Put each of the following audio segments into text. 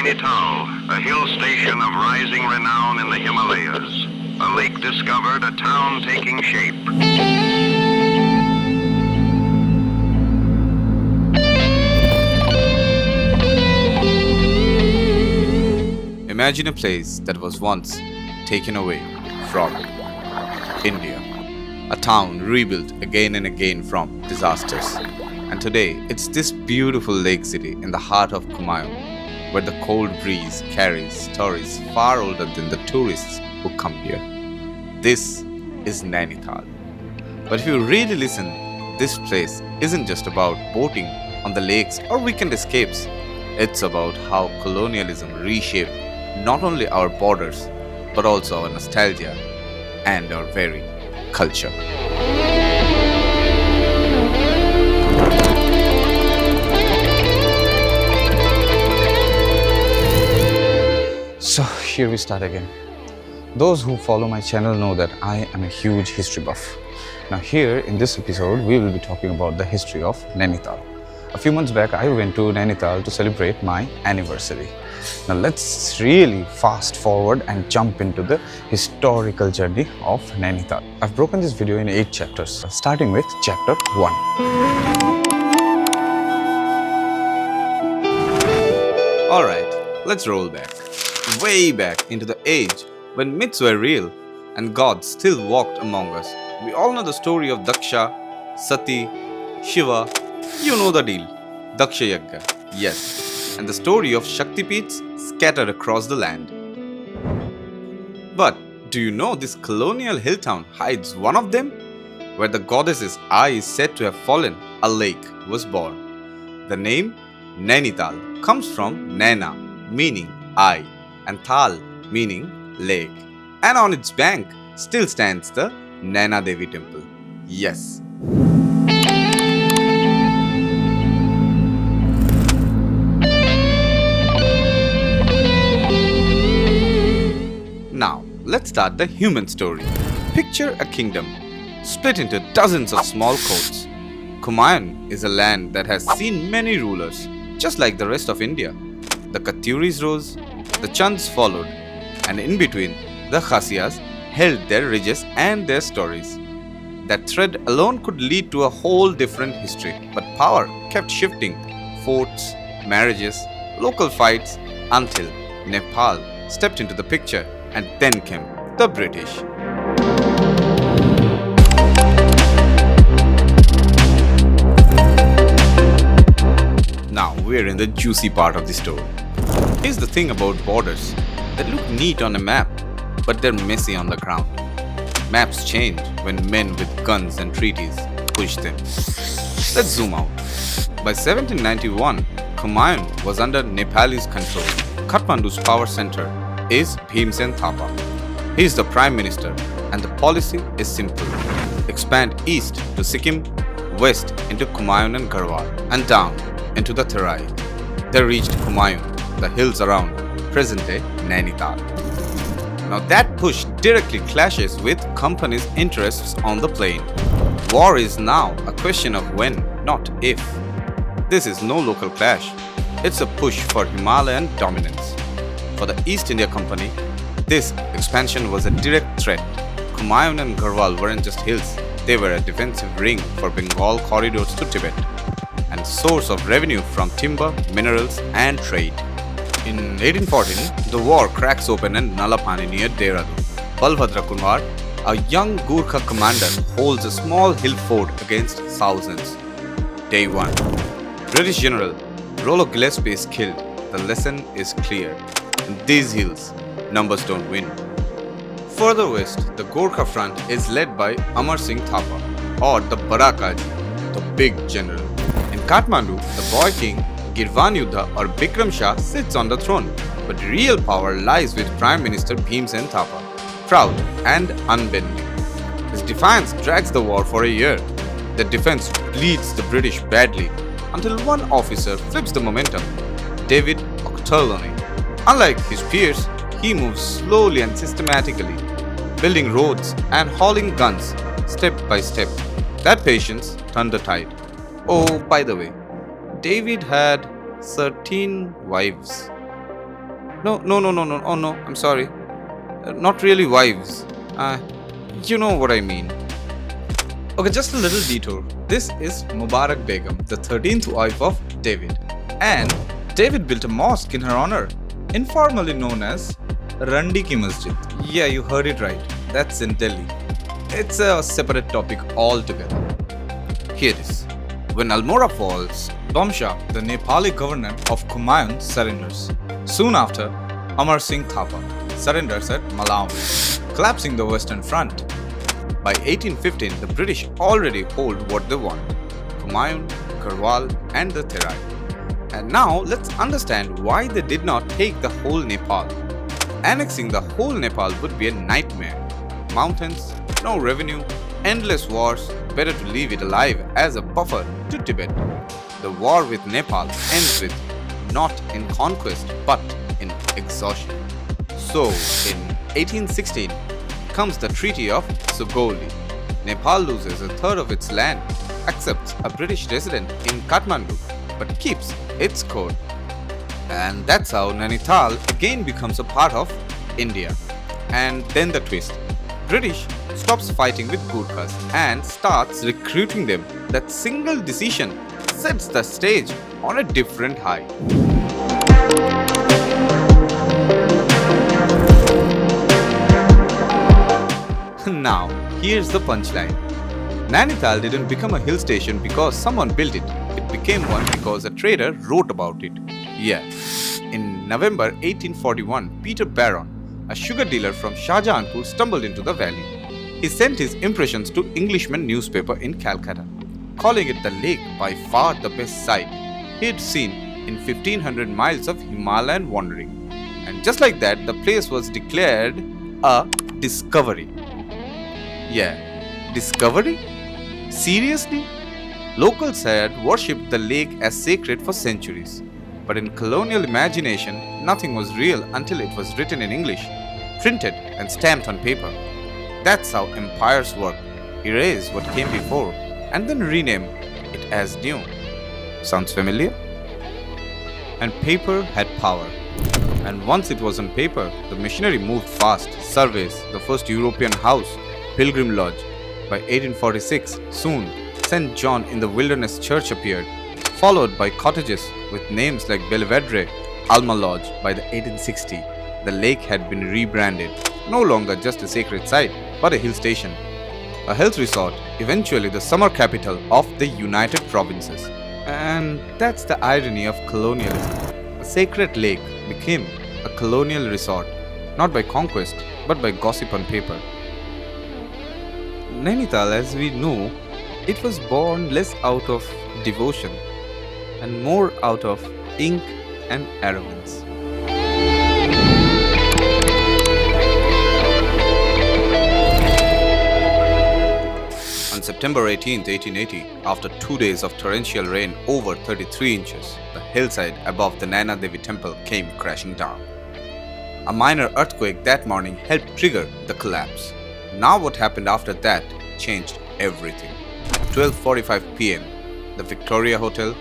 Nainital, a hill station of rising renown in the Himalayas. A lake discovered, a town taking shape. Imagine a place that was once taken away from India. A town rebuilt again and again from disasters. And today, it's this beautiful lake city in the heart of Kumaon, where the cold breeze carries stories far older than the tourists who come here. This is Nainital. But if you really listen, this place isn't just about boating on the lakes or weekend escapes. It's about how colonialism reshaped not only our borders, but also our nostalgia and our very culture. So here we start again. Those who follow my channel know that I am a huge history buff. Now here in this episode, we will be talking about the history of Nainital. A few months back, I went to Nainital to celebrate my anniversary. Now let's really fast forward and jump into the historical journey of Nainital. I've broken this video in 8 chapters, starting with chapter 1. Alright, let's roll back. Way back into the age when myths were real and gods still walked among us. We all know the story of Daksha, Sati, Shiva. You know the deal. Daksha Yagya. Yes. And the story of Shakti Peeths scattered across the land. But do you know this colonial hill town hides one of them? Where the goddess's eye is said to have fallen, a lake was born. The name Nainital comes from Naina, meaning eye, and Tal, meaning lake. And on its bank still stands the Naina Devi temple. Yes. Now, let's start the human story. Picture a kingdom, split into dozens of small courts. Kumaon is a land that has seen many rulers, just like the rest of India. The Katuris rose, the Chands followed, and in between, the Khasiyas held their ridges and their stories. That thread alone could lead to a whole different history, but power kept shifting. Forts, marriages, local fights, until Nepal stepped into the picture, and then came the British. Now we're in the juicy part of the story. Here's the thing about borders. They look neat on a map, but they're messy on the ground. Maps change when men with guns and treaties push them. Let's zoom out. By 1791, Kumaon was under Nepalese control. Kathmandu's power center is Bhimsen Thapa. He is the Prime Minister, and the policy is simple. Expand east to Sikkim, west into Kumaon and Garhwal, and down into the Terai. They reached Kumaon, the hills around present-day Nainital. Now that push directly clashes with companies' interests on the plain. War is now a question of when, not if. This is no local clash. It's a push for Himalayan dominance. For the East India Company, this expansion was a direct threat. Kumaon and Garhwal weren't just hills, they were a defensive ring for Bengal corridors to Tibet, and source of revenue from timber, minerals and trade. In 1814, the war cracks open in Nalapani near Dehradun. Balbhadra Kunwar, a young Gurkha commander, holds a small hill fort against thousands. Day 1. British General Rollo Gillespie is killed. The lesson is clear. In these hills, numbers don't win. Further west, the Gorkha front is led by Amar Singh Thapa, or the Barakaji, the big general. In Kathmandu, the boy king Girvan Yuddha or Bikram Shah sits on the throne, but real power lies with Prime Minister Bhimsen Thapa, proud and unbending. His defiance drags the war for a year. The defense bleeds the British badly, until one officer flips the momentum, David Ochterlony. Unlike his peers, he moves slowly and systematically, building roads and hauling guns step by step. That patience turned the tide. Oh, by the way, David had 13 wives. No, no, no, no, no. Oh no, I'm sorry. Not really wives. You know what I mean. Okay, just a little detour. This is Mubarak Begum, the 13th wife of David. And David built a mosque in her honor, informally known as Randi Ki Masjid. Yeah, you heard it right. That's in Delhi. It's a separate topic altogether. Here it is. When Almora falls, Domsha, the Nepali governor of Kumaon, surrenders. Soon after, Amar Singh Thapa surrenders at Malawi, collapsing the Western Front. by 1815, the British already hold what they want: Kumaon, Garhwal, and the Terai. And now let's understand why they did not take the whole Nepal. Annexing the whole Nepal would be a nightmare. Mountains, no revenue, endless wars, better to leave it alive as a buffer to Tibet. The war with Nepal ends with not in conquest but in exhaustion. So, in 1816 comes the Treaty of Sugauli. Nepal loses a third of its land, accepts a British resident in Kathmandu, but keeps its code. And that's how Nainital again becomes a part of India. And then the twist. British stops fighting with Gurkhas and starts recruiting them. That single decision sets the stage on a different high. Now, here's the punchline. Nainital didn't become a hill station because someone built it. It became one because a trader wrote about it. Yeah. In November 1841, Peter Barron, a sugar dealer from Shahjahanpur, stumbled into the valley. He sent his impressions to Englishman newspaper in Calcutta, calling it the lake by far the best sight he had seen in 1500 miles of Himalayan wandering. And just like that, the place was declared a discovery. Yeah, discovery? Seriously? Locals had worshipped the lake as sacred for centuries. But in colonial imagination, nothing was real until it was written in English, printed and stamped on paper. That's how empires work. Erase what came before and then rename it as new. Sounds familiar? And paper had power. And once it was on paper, the machinery moved fast. Surveys, the first European house, Pilgrim Lodge. By 1846, soon, St. John in the Wilderness Church appeared, followed by cottages with names like Belvedere, Alma Lodge. By the 1860, the lake had been rebranded, no longer just a sacred site, but a hill station, a health resort, eventually the summer capital of the United Provinces. And that's the irony of colonialism. A sacred lake became a colonial resort, not by conquest, but by gossip on paper. Nainital, as we know, it was born less out of devotion and more out of ink and arrogance. On September 18, 1880, after 2 days of torrential rain over 33 inches, the hillside above the Naina Devi temple came crashing down. A minor earthquake that morning helped trigger the collapse. Now what happened after that changed everything. 12:45 p.m., the Victoria Hotel,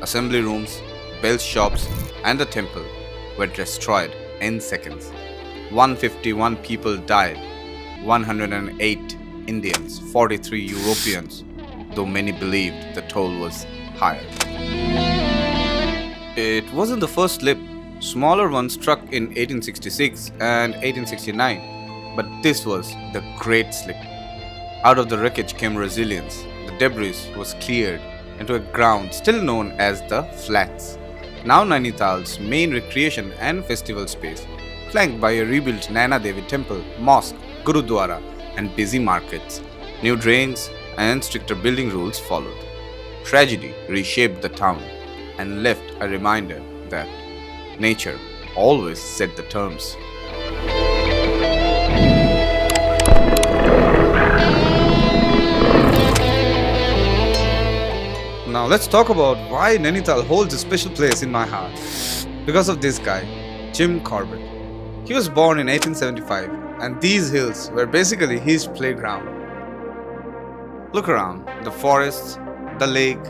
assembly rooms, Bell's shops and the temple were destroyed in seconds. 151 people died, 108 Indians, 43 Europeans, though many believed the toll was higher. It wasn't the first slip. Smaller ones struck in 1866 and 1869, but this was the great slip. Out of the wreckage came resilience. The debris was cleared into a ground still known as the Flats, now Nainital's main recreation and festival space, flanked by a rebuilt Naina Devi temple, mosque, gurudwara, and busy markets. New drains and stricter building rules followed. Tragedy reshaped the town and left a reminder that nature always set the terms. Now let's talk about why Nainital holds a special place in my heart. Because of this guy, Jim Corbett. He was born in 1875 and these hills were basically his playground. Look around, the forests, the lake,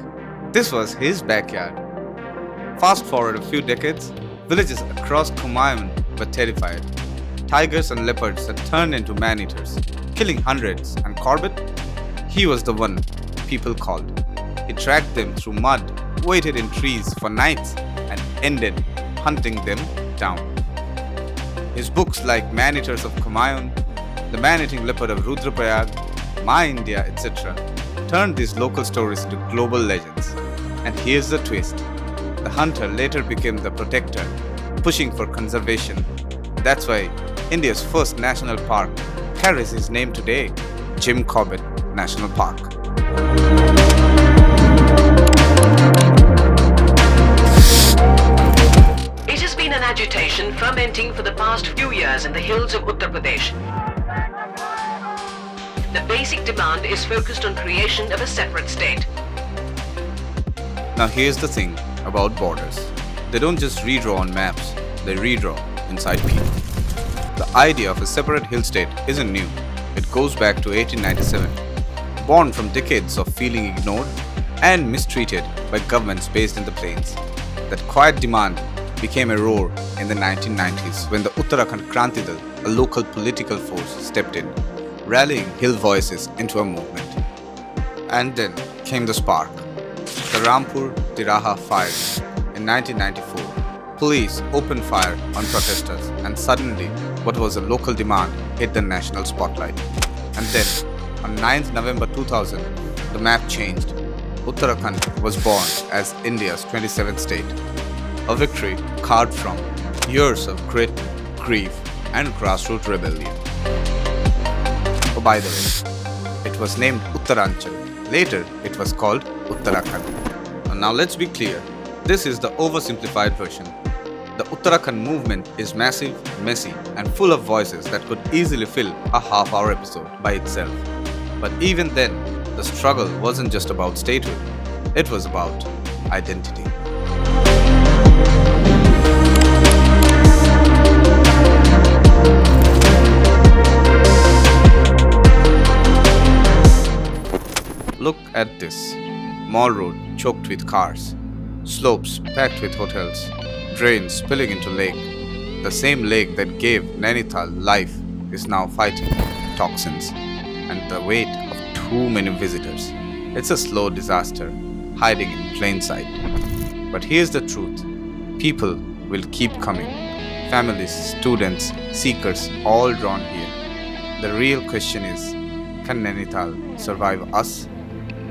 this was his backyard. Fast forward a few decades, villages across Kumaon were terrified. Tigers and leopards had turned into man-eaters, killing hundreds, and Corbett, he was the one people called. He tracked them through mud, waited in trees for nights, and ended hunting them down. His books like Man-Eaters of Kumaon, The Man-Eating Leopard of Rudraprayag, My India, etc. turned these local stories into global legends. And here's the twist. The hunter later became the protector, pushing for conservation. That's why India's first national park carries his name today, Jim Corbett National Park. It has been an agitation fermenting for the past few years in the hills of Uttar Pradesh. The basic demand is focused on creation of a separate state. Now here's the thing about borders. They don't just redraw on maps, they redraw inside people. The idea of a separate hill state isn't new. It goes back to 1897, born from decades of feeling ignored and mistreated by governments based in the plains. That quiet demand became a roar in the 1990s when the Uttarakhand Krantidal, a local political force, stepped in, rallying hill voices into a movement. And then came the spark. The Rampur Tiraha fires in 1994. Police opened fire on protesters, and suddenly what was a local demand hit the national spotlight. And then, on 9th November 2000, the map changed. Uttarakhand was born as India's 27th state. A victory carved from years of grit, grief, and grassroots rebellion. Oh, by the way, it was named Uttaranchal. Later, it was called Uttarakhand. And now let's be clear. This is the oversimplified version. The Uttarakhand movement is massive, messy, and full of voices that could easily fill a half-hour episode by itself. But even then, the struggle wasn't just about statehood. It was about identity. Look at this. Mall road choked with cars, slopes packed with hotels, drains spilling into lake. The same lake that gave Nainital life is now fighting toxins and the weight of too many visitors. It's a slow disaster, hiding in plain sight. But here's the truth. People will keep coming. Families, students, seekers, all drawn here. The real question is, can Nainital survive us?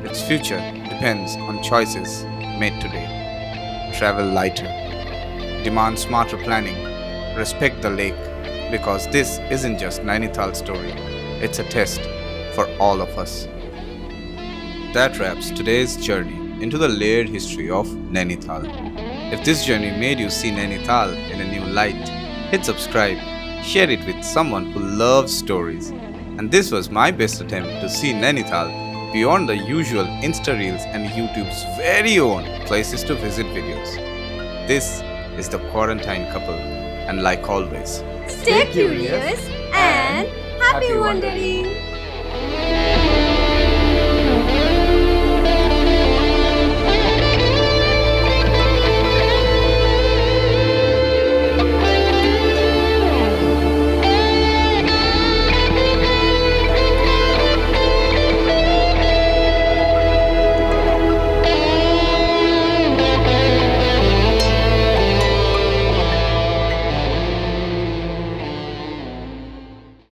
Its future depends on choices made today. Travel lighter. Demand smarter planning. Respect the lake. Because this isn't just Nainital's story. It's a test for all of us. That wraps today's journey into the layered history of Nainital. If this journey made you see Nainital in a new light, hit subscribe, share it with someone who loves stories. And this was my best attempt to see Nainital beyond the usual Insta Reels and YouTube's very own places to visit videos. This is the Quarantine Couple, and like always, stay curious and happy wandering!